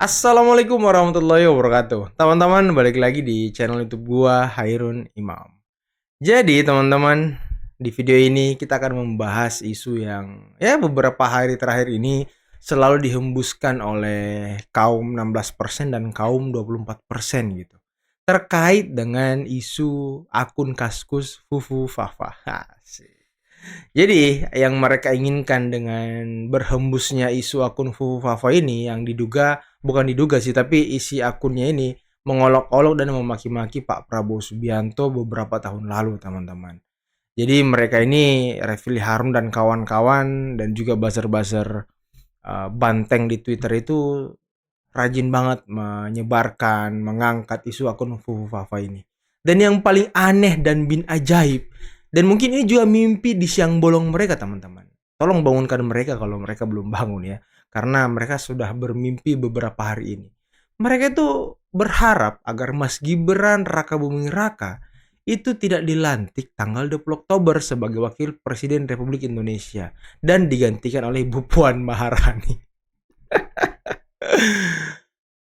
Assalamualaikum warahmatullahi wabarakatuh. Teman-teman, balik lagi di channel YouTube gua, Hairun Imam. Jadi, teman-teman, di video ini kita akan membahas isu yang beberapa hari terakhir ini selalu dihembuskan oleh kaum 16% dan kaum 24% gitu. Terkait dengan isu akun Kaskus Fufu Fafa. Asik. Jadi, yang mereka inginkan dengan berhembusnya isu akun Fufu Fafa ini yang bukan diduga sih, tapi isi akunnya ini mengolok-olok dan memaki-maki Pak Prabowo Subianto beberapa tahun lalu, teman-teman. Jadi mereka ini, Refly Harun dan kawan-kawan dan juga buzzer-buzzer banteng di Twitter itu rajin banget menyebarkan, mengangkat isu akun Fufu Fafa ini. Dan yang paling aneh dan bin ajaib, dan mungkin ini juga mimpi di siang bolong mereka, teman-teman. Tolong bangunkan mereka kalau mereka belum bangun ya. Karena mereka sudah bermimpi beberapa hari ini. Mereka itu berharap agar Mas Gibran Rakabuming Raka itu tidak dilantik tanggal 20 Oktober sebagai Wakil Presiden Republik Indonesia dan digantikan oleh Ibu Puan Maharani.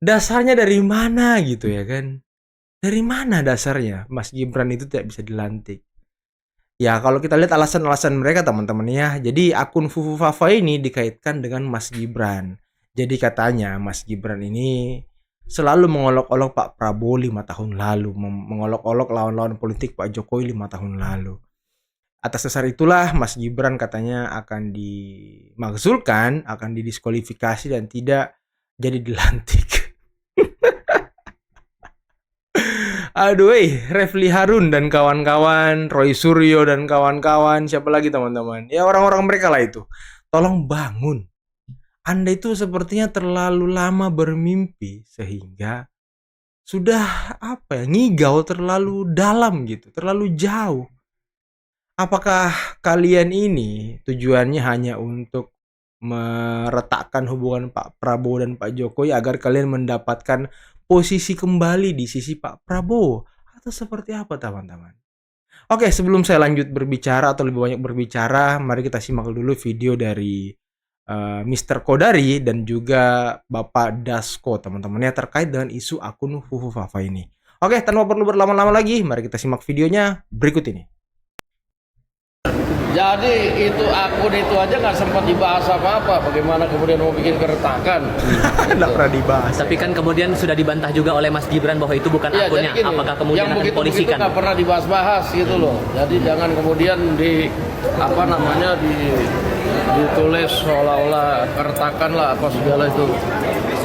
Dasarnya dari mana gitu ya kan? Dari mana dasarnya Mas Gibran itu tidak bisa dilantik? Ya kalau kita lihat alasan-alasan mereka, teman-teman ya. Jadi akun Fufu Fafa ini dikaitkan dengan Mas Gibran. Jadi katanya Mas Gibran ini selalu mengolok-olok Pak Prabowo 5 tahun lalu, mengolok-olok lawan-lawan politik Pak Jokowi 5 tahun lalu. Atas dasar itulah Mas Gibran katanya akan dimakzulkan, akan didiskualifikasi dan tidak jadi dilantik. Aduh, Refly Harun dan kawan-kawan, Roy Suryo dan kawan-kawan, siapa lagi teman-teman? Ya orang-orang mereka lah itu. Tolong bangun. Anda itu sepertinya terlalu lama bermimpi sehingga sudah ngigau terlalu dalam gitu, terlalu jauh. Apakah kalian ini tujuannya hanya untuk meretakkan hubungan Pak Prabowo dan Pak Jokowi agar kalian mendapatkan posisi kembali di sisi Pak Prabowo? Atau seperti apa, teman-teman? Oke, sebelum saya lanjut berbicara atau lebih banyak berbicara, mari kita simak dulu video dari Mr. Kodari dan juga Bapak Dasko, teman-teman ya, terkait dengan isu akun Fufu Fafa ini. Oke, tanpa perlu berlama-lama lagi, mari kita simak videonya berikut ini. Jadi itu akun itu aja nggak sempat dibahas apa-apa. Bagaimana kemudian mau bikin keretakan? Nggak pernah dibahas. Tapi kan kemudian sudah dibantah juga oleh Mas Gibran bahwa itu bukan Iya, akunnya. jadi gini, Apakah kemudian yang akan begitu dipolisikan? nggak pernah dibahas-bahas gitu loh. Jadi jangan kemudian ditulis seolah-olah keretakan lah apa segala itu.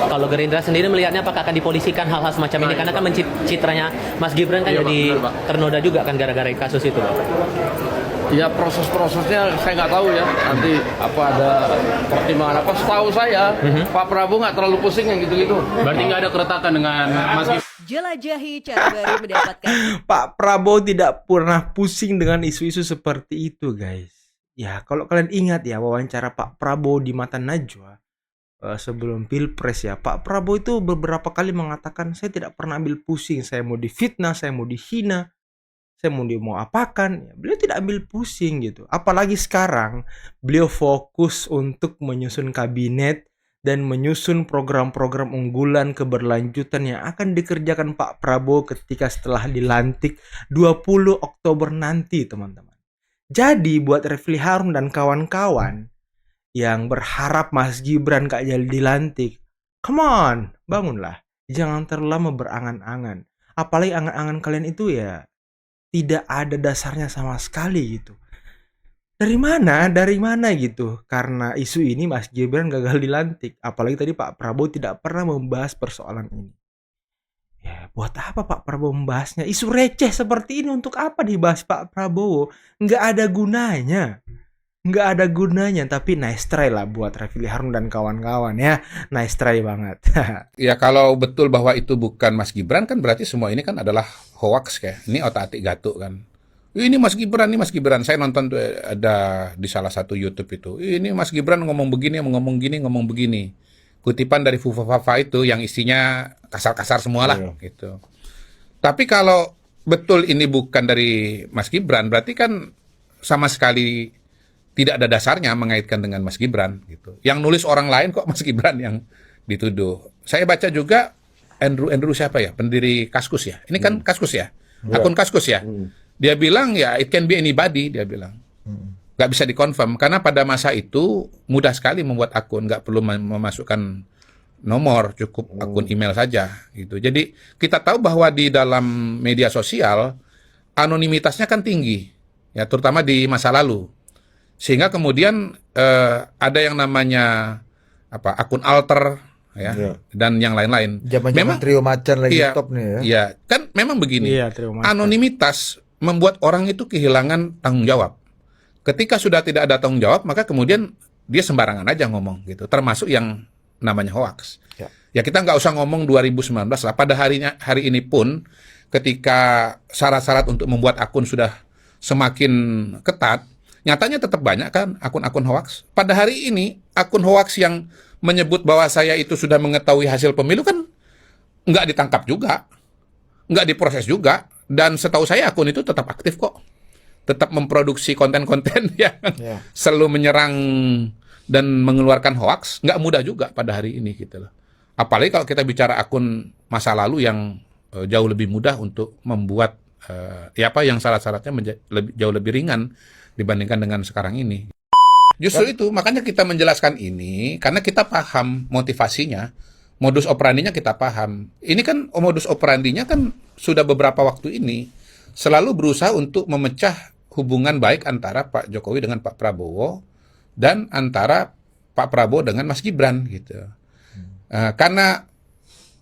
Kalau Gerindra sendiri melihatnya apakah akan dipolisikan hal-hal semacam ini? Karena kan citranya Mas Gibran kan Iya, jadi Pak, benar, Pak. ternoda juga kan gara-gara kasus itu, Pak. Ya proses-prosesnya saya nggak tahu ya. Nanti apa ada pertimbangan apa? Setahu saya Pak Prabowo nggak terlalu pusing yang gitu-gitu. Berarti nggak ada keretakan dengan Mas Gibran. Jelajahi cara baru mendapatkan. Pak Prabowo tidak pernah pusing dengan isu-isu seperti itu, guys. Ya, kalau kalian ingat ya wawancara Pak Prabowo di Mata Najwa sebelum Pilpres ya, Pak Prabowo itu beberapa kali mengatakan saya tidak pernah ambil pusing, saya mau difitnah, saya mau dihina, saya mau apakan, ya, beliau tidak ambil pusing gitu. Apalagi sekarang beliau fokus untuk menyusun kabinet dan menyusun program-program unggulan keberlanjutan yang akan dikerjakan Pak Prabowo ketika setelah dilantik 20 Oktober nanti, teman-teman. Jadi buat Refly Harun dan kawan-kawan yang berharap Mas Gibran gak jadi dilantik, come on, bangunlah. Jangan terlalu lama berangan-angan. Apalagi angan-angan kalian itu ya tidak ada dasarnya sama sekali gitu. Dari mana? Dari mana gitu? Karena isu ini Mas Gibran gagal dilantik. Apalagi tadi Pak Prabowo tidak pernah membahas persoalan ini. Ya, buat apa Pak Prabowo membahasnya? Isu receh seperti ini untuk apa dibahas Pak Prabowo? Nggak ada gunanya. Nggak ada gunanya, tapi nice try lah buat Refly Harun dan kawan-kawan ya. Nice try banget. Ya kalau betul bahwa itu bukan Mas Gibran kan berarti semua ini kan adalah hoax kayak. Ini otak-atik gatuk kan. Ini Mas Gibran, ini Mas Gibran. Saya nonton tuh ada di salah satu YouTube itu. Ini Mas Gibran ngomong begini, ngomong gini, ngomong begini. Kutipan dari Fufu Fafa itu yang isinya kasar-kasar semua lah gitu. Tapi kalau betul ini bukan dari Mas Gibran, berarti kan sama sekali tidak ada dasarnya mengaitkan dengan Mas Gibran gitu. Yang nulis orang lain kok Mas Gibran yang dituduh. saya baca juga Andrew siapa ya, pendiri Kaskus ya. Ini kan Kaskus ya, akun Kaskus ya. Dia bilang ya it can be anybody, dia bilang. Nggak bisa dikonfirm karena pada masa itu mudah sekali membuat akun, nggak perlu memasukkan nomor, cukup akun email saja gitu. Jadi kita tahu bahwa di dalam media sosial anonimitasnya kan tinggi, ya terutama di masa lalu. Sehingga kemudian ada yang namanya apa akun alter ya dan yang lain-lain. Zaman-zaman trio macan lagi iya, top nih ya. Iya, kan memang begini. Iya, terima kasih. Anonimitas membuat orang itu kehilangan tanggung jawab. Ketika sudah tidak ada tanggung jawab, maka kemudian dia sembarangan aja ngomong gitu. Termasuk yang namanya hoax. Ya kita nggak usah ngomong 2019 lah. Pada hari ini pun, ketika syarat-syarat untuk membuat akun sudah semakin ketat, nyatanya tetap banyak kan akun-akun hoax. Pada hari ini, akun hoax yang menyebut bahwa saya itu sudah mengetahui hasil pemilu kan nggak ditangkap juga, nggak diproses juga. Dan setahu saya akun itu tetap aktif kok. Tetap memproduksi konten-konten yang selalu menyerang dan mengeluarkan hoax, nggak mudah juga pada hari ini gitu loh. Apalagi kalau kita bicara akun masa lalu yang jauh lebih mudah untuk membuat yang syarat-syaratnya jauh lebih ringan dibandingkan dengan sekarang ini. Justru itu makanya kita menjelaskan ini karena kita paham motivasinya, modus operandinya kita paham. Ini kan modus operandinya kan sudah beberapa waktu ini selalu berusaha untuk memecah hubungan baik antara Pak Jokowi dengan Pak Prabowo dan antara Pak Prabowo dengan Mas Gibran gitu. Karena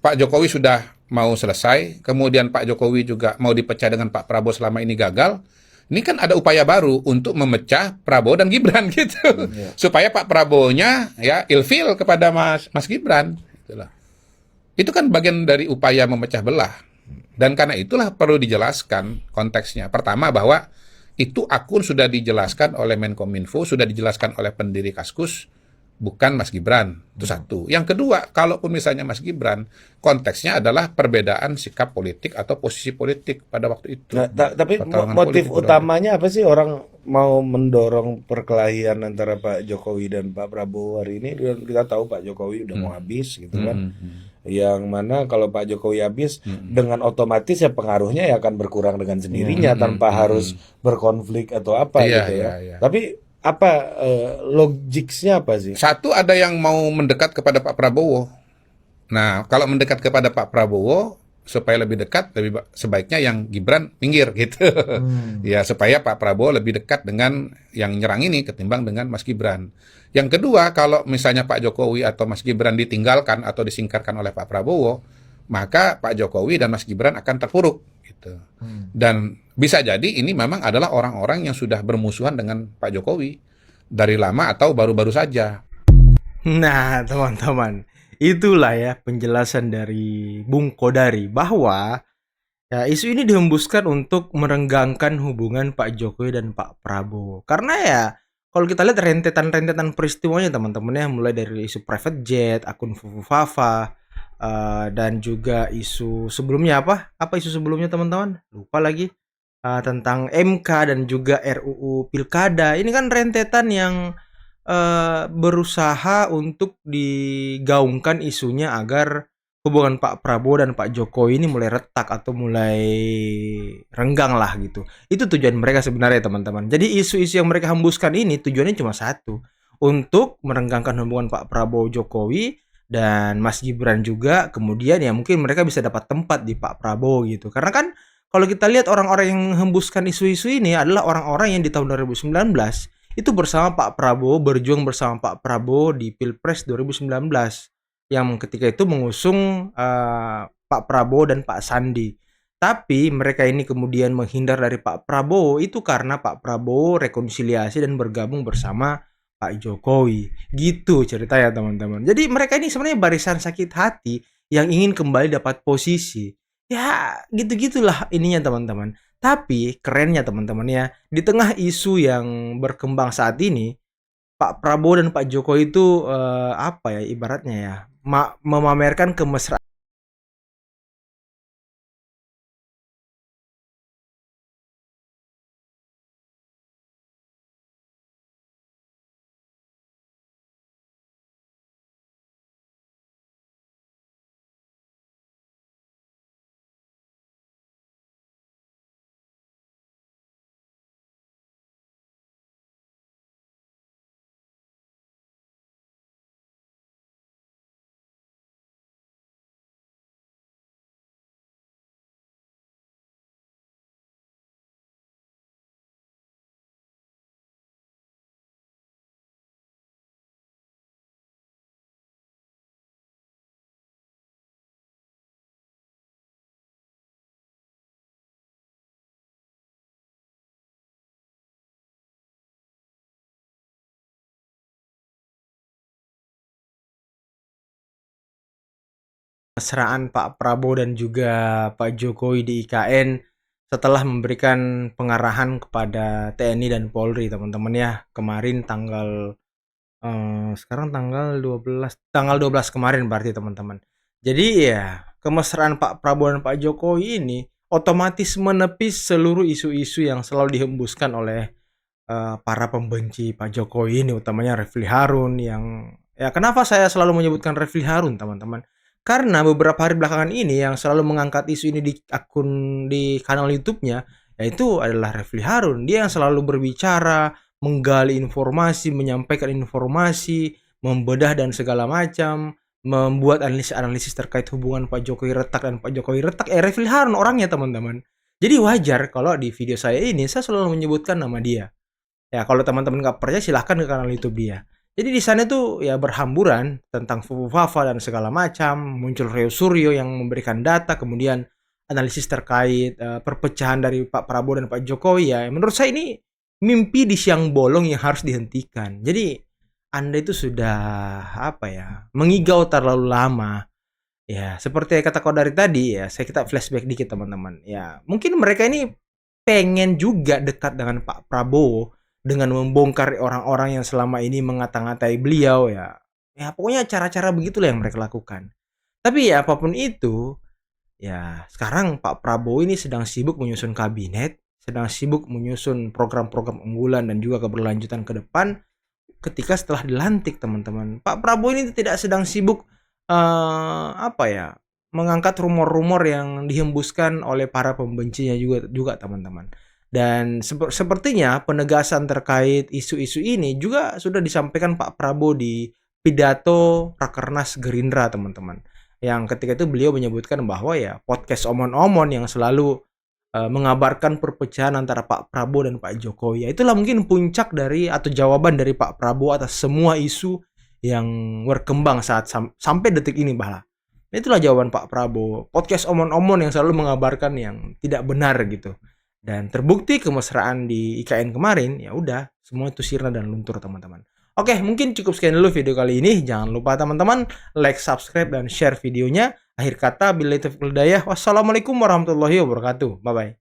Pak Jokowi sudah mau selesai, kemudian Pak Jokowi juga mau dipecah dengan Pak Prabowo selama ini gagal. Ini kan ada upaya baru untuk memecah Prabowo dan Gibran gitu, supaya Pak Prabowo-nya ya ilfil kepada Mas Gibran. Itulah. Itu kan bagian dari upaya memecah belah. Dan karena itulah perlu dijelaskan konteksnya. Pertama bahwa itu akun sudah dijelaskan oleh Menkominfo, sudah dijelaskan oleh pendiri Kaskus, bukan Mas Gibran. Itu satu. Yang kedua, kalaupun misalnya Mas Gibran, konteksnya adalah perbedaan sikap politik atau posisi politik pada waktu itu. Nah, tapi Pertarungan motif politik utamanya apa sih orang mau mendorong perkelahian antara Pak Jokowi dan Pak Prabowo hari ini? Kita tahu Pak Jokowi udah mau habis gitu kan. Yang mana kalau Pak Jokowi habis dengan otomatis ya pengaruhnya ya akan berkurang dengan sendirinya tanpa harus berkonflik atau apa gitu ya. Tapi apa logiknya apa sih? Satu, ada yang mau mendekat kepada Pak Prabowo. Nah, kalau mendekat kepada Pak Prabowo supaya lebih dekat, lebih sebaiknya yang Gibran minggir gitu. Ya, supaya Pak Prabowo lebih dekat dengan yang nyerang ini ketimbang dengan Mas Gibran. Yang kedua, kalau misalnya Pak Jokowi atau Mas Gibran ditinggalkan atau disingkirkan oleh Pak Prabowo, maka Pak Jokowi dan Mas Gibran akan terpuruk gitu. Dan bisa jadi ini memang adalah orang-orang yang sudah bermusuhan dengan Pak Jokowi dari lama atau baru-baru saja. Nah, teman-teman, itulah ya penjelasan dari Bung Kodari bahwa ya isu ini dihembuskan untuk merenggangkan hubungan Pak Jokowi dan Pak Prabowo. Karena ya kalau kita lihat rentetan-rentetan peristiwanya teman-teman ya, mulai dari isu private jet, akun Fufu Fafa, dan juga isu sebelumnya apa? Apa isu sebelumnya teman-teman? Lupa lagi. Tentang MK dan juga RUU Pilkada. Ini kan rentetan yang berusaha untuk digaungkan isunya agar hubungan Pak Prabowo dan Pak Jokowi ini mulai retak atau mulai renggang lah gitu. Itu tujuan mereka sebenarnya teman-teman. Jadi isu-isu yang mereka hembuskan ini tujuannya cuma satu, untuk merenggangkan hubungan Pak Prabowo Jokowi dan Mas Gibran juga. Kemudian ya mungkin mereka bisa dapat tempat di Pak Prabowo gitu. Karena kan kalau kita lihat orang-orang yang hembuskan isu-isu ini adalah orang-orang yang di tahun 2019 itu bersama Pak Prabowo, berjuang bersama Pak Prabowo di Pilpres 2019 yang ketika itu mengusung Pak Prabowo dan Pak Sandi. Tapi mereka ini kemudian menghindar dari Pak Prabowo itu karena Pak Prabowo rekonsiliasi dan bergabung bersama Pak Jokowi. Gitu ceritanya teman-teman. Jadi mereka ini sebenarnya barisan sakit hati yang ingin kembali dapat posisi. Ya gitu-gitulah ininya teman-teman. Tapi kerennya teman-teman ya, di tengah isu yang berkembang saat ini, Pak Prabowo dan Pak Jokowi itu apa ya ibaratnya ya, memamerkan kemesraan Mesraan Pak Prabowo dan juga Pak Jokowi di IKN setelah memberikan pengarahan kepada TNI dan Polri, teman-teman ya. Kemarin sekarang tanggal 12 kemarin berarti, teman-teman. Jadi ya, kemesraan Pak Prabowo dan Pak Jokowi ini otomatis menepis seluruh isu-isu yang selalu dihembuskan oleh para pembenci Pak Jokowi ini, utamanya Refli Harun yang ya, kenapa saya selalu menyebutkan Refli Harun, teman-teman? Karena beberapa hari belakangan ini yang selalu mengangkat isu ini di kanal YouTube-nya yaitu adalah Refli Harun. Dia yang selalu berbicara, menggali informasi, menyampaikan informasi, membedah dan segala macam, membuat analisis-analisis terkait hubungan Pak Jokowi retak dan Pak Jokowi retak. Refli Harun orangnya, teman-teman. Jadi wajar kalau di video saya ini saya selalu menyebutkan nama dia. Ya, kalau teman-teman nggak percaya silahkan ke kanal YouTube dia. Jadi di sana tuh ya berhamburan tentang Fufu-Fafa dan segala macam. Muncul Rio Suryo yang memberikan data, kemudian analisis terkait perpecahan dari Pak Prabowo dan Pak Jokowi. Ya, menurut saya ini mimpi di siang bolong yang harus dihentikan. Jadi Anda itu sudah mengigau terlalu lama. Ya, seperti yang kata Kodari tadi ya, kita flashback dikit, teman-teman. Ya, mungkin mereka ini pengen juga dekat dengan Pak Prabowo dengan membongkar orang-orang yang selama ini mengata-ngatai beliau ya. Ya pokoknya cara-cara begitulah yang mereka lakukan. Tapi ya apapun itu, ya sekarang Pak Prabowo ini sedang sibuk menyusun kabinet, sedang sibuk menyusun program-program unggulan dan juga keberlanjutan ke depan ketika setelah dilantik, teman-teman. Pak Prabowo ini tidak sedang sibuk mengangkat rumor-rumor yang dihembuskan oleh para pembencinya juga teman-teman. Dan sepertinya penegasan terkait isu-isu ini juga sudah disampaikan Pak Prabowo di pidato Rakernas Gerindra, teman-teman. Yang ketika itu beliau menyebutkan bahwa ya podcast omon-omon yang selalu mengabarkan perpecahan antara Pak Prabowo dan Pak Jokowi. Ya, itulah mungkin puncak dari atau jawaban dari Pak Prabowo atas semua isu yang berkembang sampai detik ini bahlah. Itulah jawaban Pak Prabowo. Podcast omon-omon yang selalu mengabarkan yang tidak benar gitu. Dan terbukti kemesraan di IKN kemarin, ya udah semua itu sirna dan luntur, teman-teman. Oke, mungkin cukup sekian dulu video kali ini. Jangan lupa teman-teman like, subscribe, dan share videonya. Akhir kata, billahi taufiq wal hidayah. Wassalamualaikum warahmatullahi wabarakatuh. Bye bye.